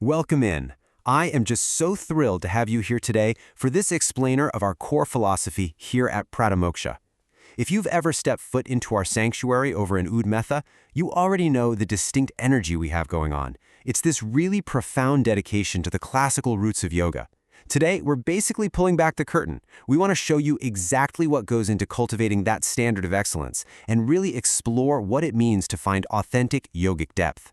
Welcome in. I am just so thrilled to have you here today for this explainer of our core philosophy here at Pratimoksha. If you've ever stepped foot into our sanctuary over in Udmetha, you already know the distinct energy we have going on. It's this really profound dedication to the classical roots of yoga. Today, we're basically pulling back the curtain. We want to show you exactly what goes into cultivating that standard of excellence and really explore what it means to find authentic yogic depth.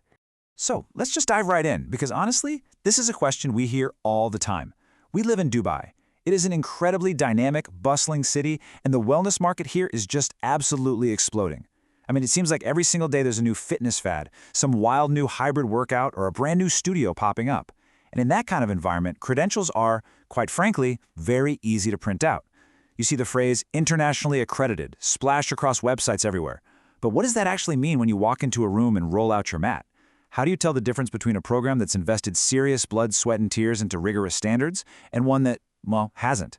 So let's just dive right in, because honestly, this is a question we hear all the time. We live in Dubai. It is an incredibly dynamic, bustling city, and the wellness market here is just absolutely exploding. I mean, it seems like every single day there's a new fitness fad, some wild new hybrid workout, or a brand new studio popping up. And in that kind of environment, credentials are, quite frankly, very easy to print out. You see the phrase internationally accredited splashed across websites everywhere. But what does that actually mean when you walk into a room and roll out your mat? How do you tell the difference between a program that's invested serious blood, sweat, and tears into rigorous standards and one that, well, hasn't?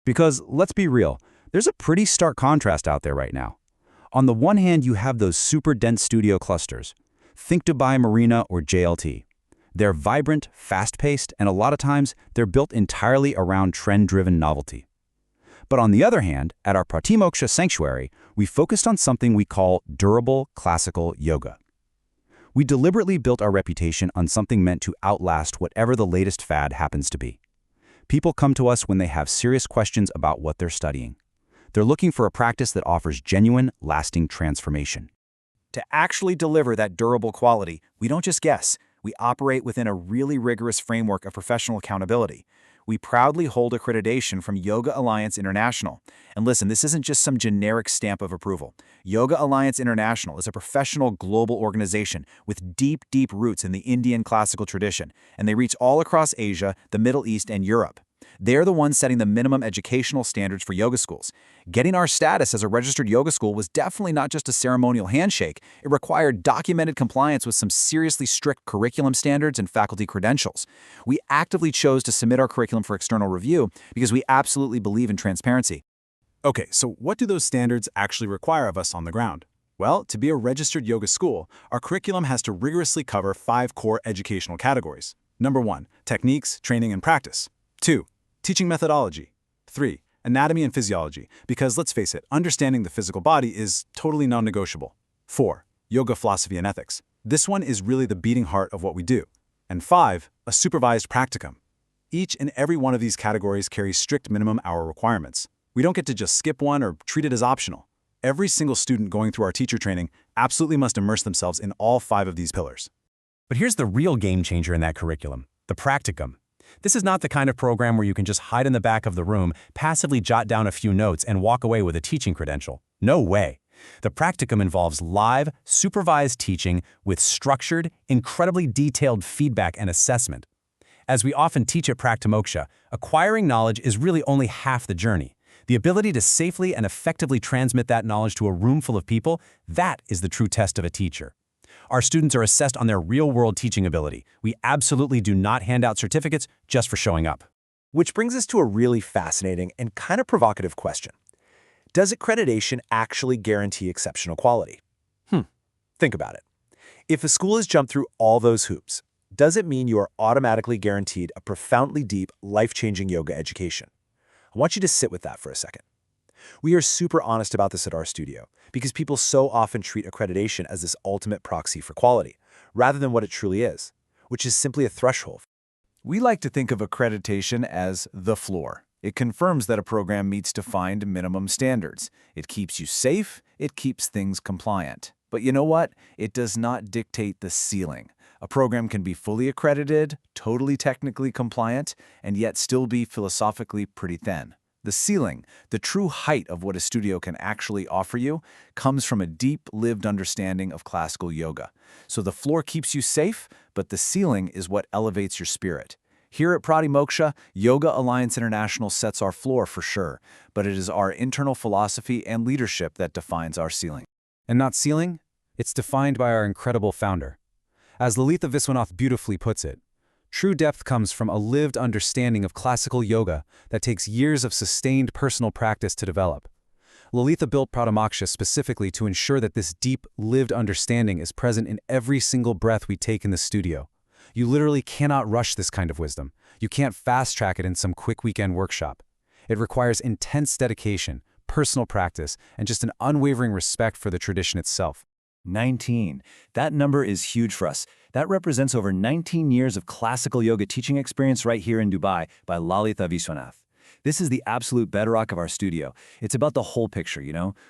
Because, let's be real, there's a pretty stark contrast out there right now. On the one hand, you have those super dense studio clusters. Think Dubai Marina or JLT. They're vibrant, fast-paced, and a lot of times, they're built entirely around trend-driven novelty. But on the other hand, at our Pratimoksha sanctuary, we focused on something we call durable classical yoga. We deliberately built our reputation on something meant to outlast whatever the latest fad happens to be. People come to us when they have serious questions about what they're studying. They're looking for a practice that offers genuine, lasting transformation. To actually deliver that durable quality, we don't just guess. We operate within a really rigorous framework of professional accountability. We proudly hold accreditation from Yoga Alliance International. And listen, this isn't just some generic stamp of approval. Yoga Alliance International is a professional global organization with deep, deep roots in the Indian classical tradition, and they reach all across Asia, the Middle East, and Europe. They're the ones setting the minimum educational standards for yoga schools. Getting our status as a registered yoga school was definitely not just a ceremonial handshake. It required documented compliance with some seriously strict curriculum standards and faculty credentials. We actively chose to submit our curriculum for external review because we absolutely believe in transparency. Okay, so what do those standards actually require of us on the ground? Well, to be a registered yoga school, our curriculum has to rigorously cover 5 core educational categories. Number 1, techniques, training, and practice. 2, teaching methodology. 3, anatomy and physiology, because let's face it, understanding the physical body is totally non-negotiable. 4, yoga philosophy and ethics. This one is really the beating heart of what we do. And 5, a supervised practicum. Each and every one of these categories carries strict minimum hour requirements. We don't get to just skip one or treat it as optional. Every single student going through our teacher training absolutely must immerse themselves in all 5 of these pillars. But here's the real game changer in that curriculum, the practicum. This is not the kind of program where you can just hide in the back of the room, passively jot down a few notes, and walk away with a teaching credential. No way. The practicum involves live, supervised teaching with structured, incredibly detailed feedback and assessment. As we often teach at Pratimoksha, acquiring knowledge is really only half the journey. The ability to safely and effectively transmit that knowledge to a room full of people, that is the true test of a teacher. Our students are assessed on their real-world teaching ability. We absolutely do not hand out certificates just for showing up. Which brings us to a really fascinating and kind of provocative question. Does accreditation actually guarantee exceptional quality? Think about it. If a school has jumped through all those hoops, does it mean you are automatically guaranteed a profoundly deep, life-changing yoga education? I want you to sit with that for a second. We are super honest about this at our studio because people so often treat accreditation as this ultimate proxy for quality, rather than what it truly is, which is simply a threshold. We like to think of accreditation as the floor. It confirms that a program meets defined minimum standards. It keeps you safe, it keeps things compliant. But you know what? It does not dictate the ceiling. A program can be fully accredited, totally technically compliant, and yet still be philosophically pretty thin. The ceiling, the true height of what a studio can actually offer you, comes from a deep, lived understanding of classical yoga. So the floor keeps you safe, but the ceiling is what elevates your spirit. Here at Pratimoksha, Yoga Alliance International sets our floor for sure, but it is our internal philosophy and leadership that defines our ceiling. And not ceiling, it's defined by our incredible founder. As Lalitha Viswanath beautifully puts it, true depth comes from a lived understanding of classical yoga that takes years of sustained personal practice to develop. Lalitha built Pratimoksha specifically to ensure that this deep, lived understanding is present in every single breath we take in the studio. You literally cannot rush this kind of wisdom. You can't fast-track it in some quick weekend workshop. It requires intense dedication, personal practice, and just an unwavering respect for the tradition itself. 19. That number is huge for us. That represents over 19 years of classical yoga teaching experience right here in Dubai by Lalitha Viswanath. This is the absolute bedrock of our studio. It's about the whole picture,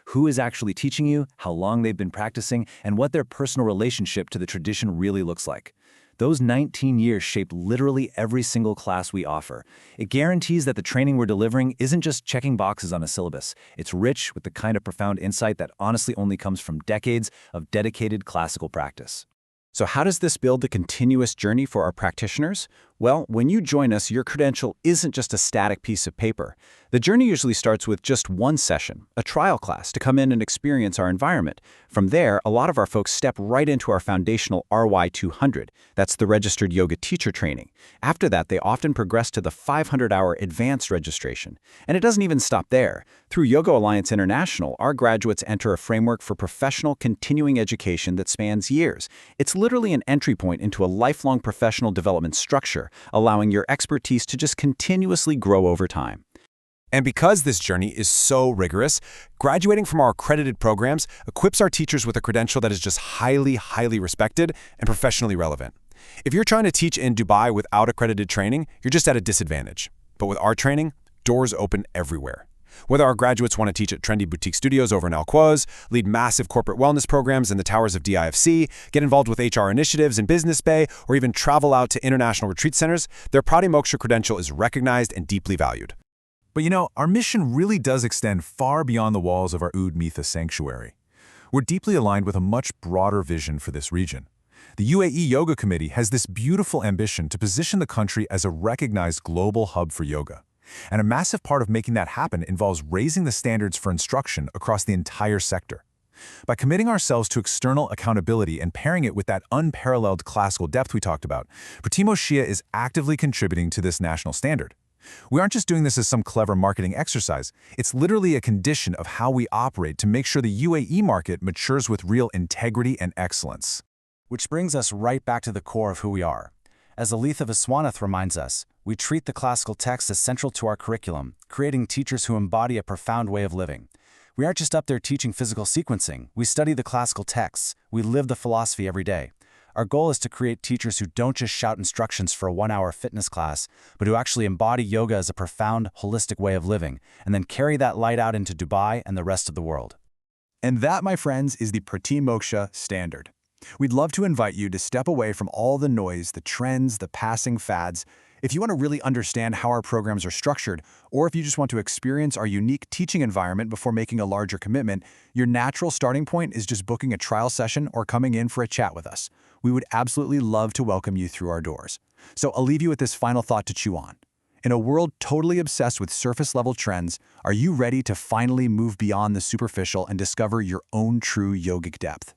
who is actually teaching you, how long they've been practicing, and what their personal relationship to the tradition really looks like. Those 19 years shaped literally every single class we offer. It guarantees that the training we're delivering isn't just checking boxes on a syllabus. It's rich with the kind of profound insight that honestly only comes from decades of dedicated classical practice. So how does this build the continuous journey for our practitioners? Well, when you join us, your credential isn't just a static piece of paper. The journey usually starts with just one session, a trial class, to come in and experience our environment. From there, a lot of our folks step right into our foundational RY200. That's the Registered Yoga Teacher Training. After that, they often progress to the 500-hour advanced registration. And it doesn't even stop there. Through Yoga Alliance International, our graduates enter a framework for professional continuing education that spans years. It's literally an entry point into a lifelong professional development structure, allowing your expertise to just continuously grow over time. And because this journey is so rigorous, graduating from our accredited programs equips our teachers with a credential that is just highly, highly respected and professionally relevant. If you're trying to teach in Dubai without accredited training, you're just at a disadvantage. But with our training, doors open everywhere. Whether our graduates want to teach at trendy boutique studios over in Al Quoz, lead massive corporate wellness programs in the towers of DIFC, get involved with HR initiatives in Business Bay, or even travel out to international retreat centers, their Pratimoksha credential is recognized and deeply valued. But our mission really does extend far beyond the walls of our Oud Mitha sanctuary. We're deeply aligned with a much broader vision for this region. The UAE Yoga Committee has this beautiful ambition to position the country as a recognized global hub for yoga. And a massive part of making that happen involves raising the standards for instruction across the entire sector. By committing ourselves to external accountability and pairing it with that unparalleled classical depth we talked about, Pratimoksha is actively contributing to this national standard. We aren't just doing this as some clever marketing exercise. It's literally a condition of how we operate to make sure the UAE market matures with real integrity and excellence. Which brings us right back to the core of who we are. As Lalitha Viswanath reminds us, we treat the classical text as central to our curriculum, creating teachers who embody a profound way of living. We aren't just up there teaching physical sequencing. We study the classical texts. We live the philosophy every day. Our goal is to create teachers who don't just shout instructions for a 1-hour fitness class, but who actually embody yoga as a profound, holistic way of living, and then carry that light out into Dubai and the rest of the world. And that, my friends, is the Pratimoksha standard. We'd love to invite you to step away from all the noise, the trends, the passing fads. If you want to really understand how our programs are structured, or if you just want to experience our unique teaching environment before making a larger commitment, your natural starting point is just booking a trial session or coming in for a chat with us. We would absolutely love to welcome you through our doors. So I'll leave you with this final thought to chew on. In a world totally obsessed with surface-level trends, are you ready to finally move beyond the superficial and discover your own true yogic depth?